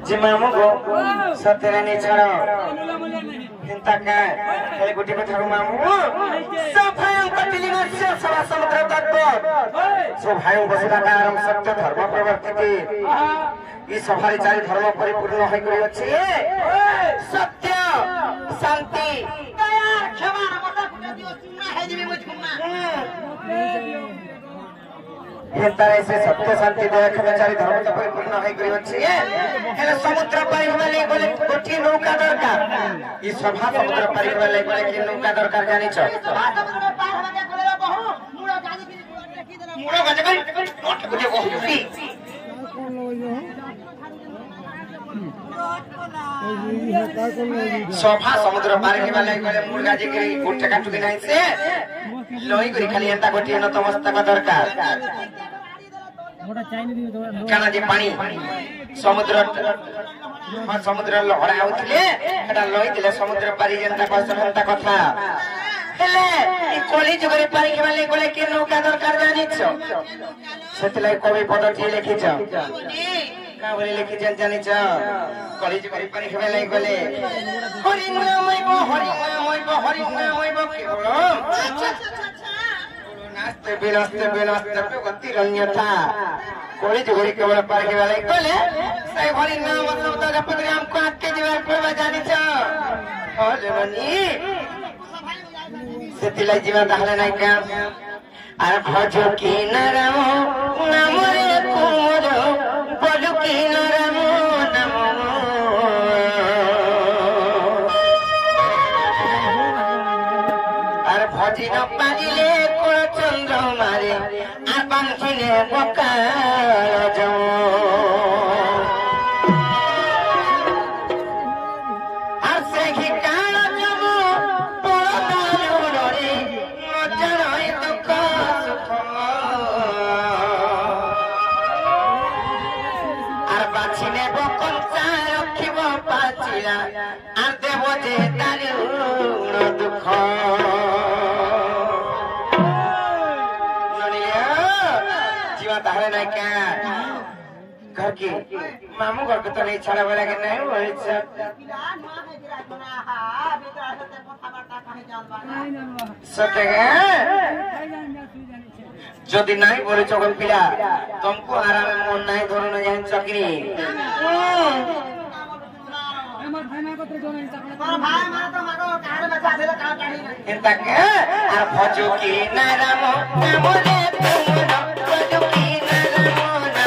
जे मामू को सतेरे नहीं छाड़ो चिंता का खाली गुटी को छाड़ो मामू सब भाइयों का दिलिंग से सवा समुद्र तक सब भाइयों को सुधा का आरंभ सत्य धर्म प्रवर्तित इस सभारी चारि धर्म परिपूर्ण है कोई अच्छी सत्य शांति दया क्षमा नम्रता कुछ दियो सुना है जी मुझको मां हेतारे से सत्य शांति दया क्षमा चारि धर्म परिपूर्ण है कोई अच्छी हेले समुद्र पारी वाले बोले गोटी नौका दरकार इस सभा समुद्र पारी वाले बोले कि नौका दरकार जानि छ समुद्र पार होने बोले बहु मुड़ो गाजी की मुड़ो गाजी भाई नोट गुटे बहु सभा समुद्र पार के वाले गले मुर्गा जी के गुटे काटु दिन से लोई करी खाली एंता गोटी न तमस्तक दरकार काना जे पानी समुद्र हां समुद्र लहरा आउतले एटा लोई दिले समुद्र पारी जेंता कसनता कथा हेले ई कोली जुगरे पारी के वाले गले के नौका दरकार जानि छ सेतलाई कवि पदटी लिखि छ का बोले लिखि जन जानि छ कॉलेज में पानी खेवे लाई गले हरि नामय बो केवल नाचते बिनाचते गति रण्यता कॉलेज घोड़ी केवल पार खेवे लाई गले सही हरि नाम शब्द जपति हम को आके जीवन पड़वा जानि छ हले मनी सेतिलाई जीवन ताहले नाइ का आर भजो की नाम नाम रे कुमर बोलु की नाम नाम भजी न पारिले कोल चंद्र मारे आकांक्षिने बकार जाओ आसे ही काल जाओ पोड़ालु रे मजरई दुख सुख आर बाछिने बकंचा रखिब पाचिला आर देव जे दारुण दुख ताहले नहीं क्या घर की मामू घर को तो नहीं छाड़ा वाला के नहीं वो सत्य जदि नहीं बोले चौकन पिला तुमको आराम मन नहीं धरो न जान चकरी इंता के आ भजो की नाराम नामले तुमरा भजो की नाराम नाम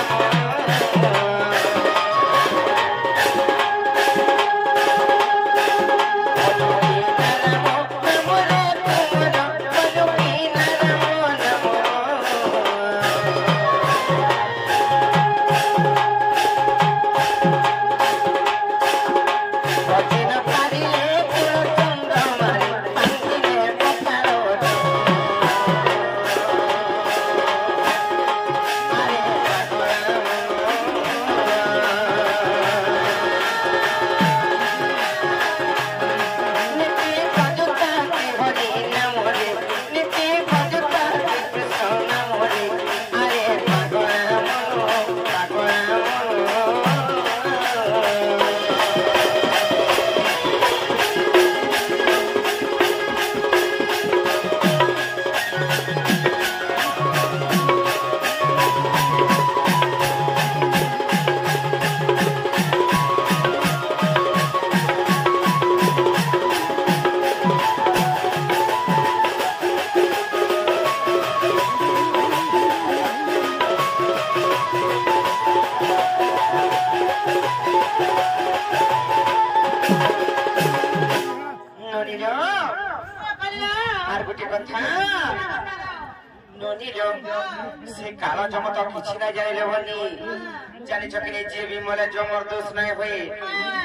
से काला जम तो किछि ना जानिले बनी जानि छकने जे भी मोले जमर दोष नै होई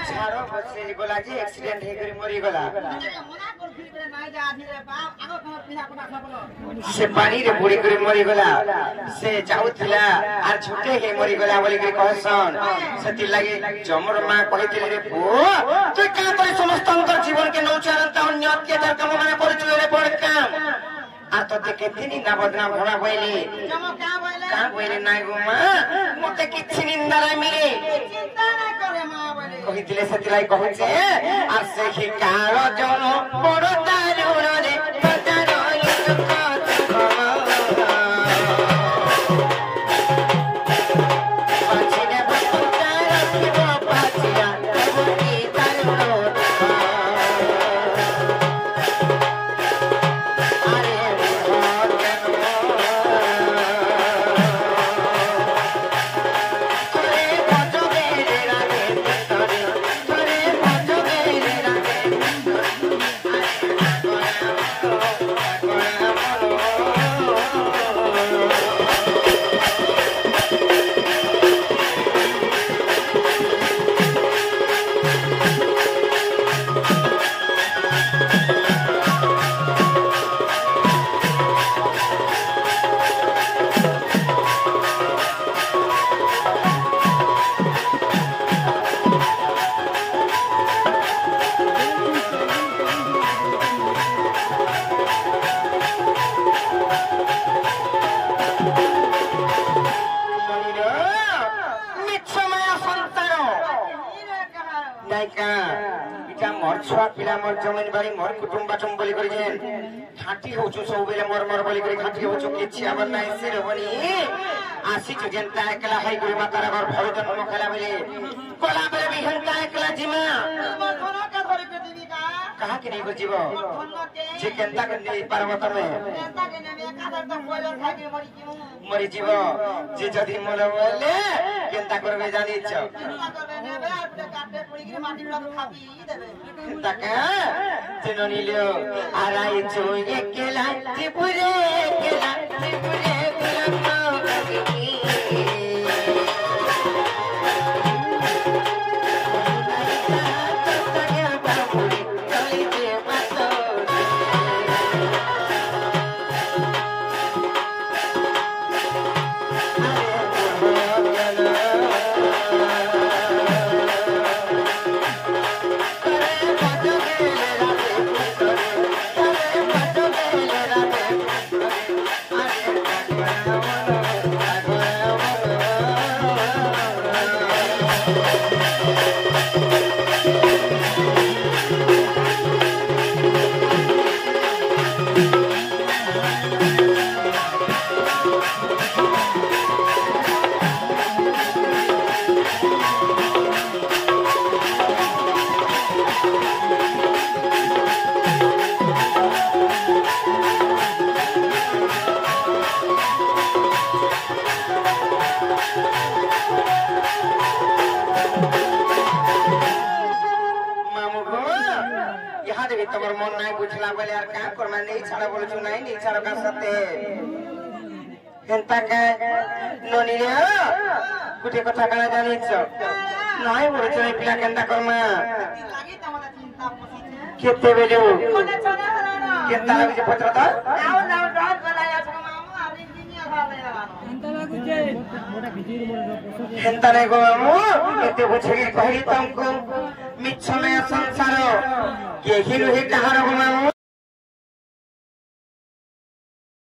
छारो बसे गला जे एक्सीडेंट हे करी मरी गला से पानी रे बुड़ी करी मरी गला से जाउथिला आर छुटे हे मरी गला बोली के कहसन सेति लागि जमर मां कहिथिले रे पो तू का तोरी समस्त अंतर जीवन के नौचारंता अन्य अत्याचार काम माने करछु रे बड़ काम आ तो देखे दिनी ना बदनाम होना बोली का बोले नाइ गुमा मते किछि निंदा रे मिले ଶୁଣିଥିଲେ ସେଥିଲାଗି କହୁଛେ ଆଉ ସେହି କାଳ ଜଳ ବଡ଼ ଦାରୁଣରେ छुआ पिला मोर जमीन बाड़ी मोर कुटुंब बाटुम बोली करी जेन घाटी होचु सब बेले मोर मोर बोली करी घाटी होचु किछि आबर नाही से रहबनी आसी छु जेनता एकला हाई गुरु मातार घर भरत न खला बेले कोला बेले भी हंता एकला जिमा मन धनो का धरि पृथ्वी का कहा के नहीं बुझिबो जे केनता के नहीं पर्वत में केनता के ने एकादर त बोलर खाइ के मरि जीवो जे जदी मोर बोले केनता करबे जानि छ केनता करबे नेबे आपने काटे पुड़ी के माटी में खाबी देबे ताका जननी लियो आराई चोगे केला त्रिपुरे गुलाम कभी तमर मन नाही बुझला बोले यार का करमा नहीं छाड़ा बोल छु नहीं छाड़ा का सते हेंता के ननी रे गुटे कथा कला जानि छ नाही बोल छु पिला केंता करमा लागी तमरा चिंता पसी केते बेले कोने छने हराना केंता लागी जे पत्र त नाउ रात बनाया छ मामू आदि दुनिया भाले हेंता लागु जे मोटा भिजिर मोर हेंता नै गो मामू केते बुझे के कहि तुमको मिछ में संसार ये ही कहार मामू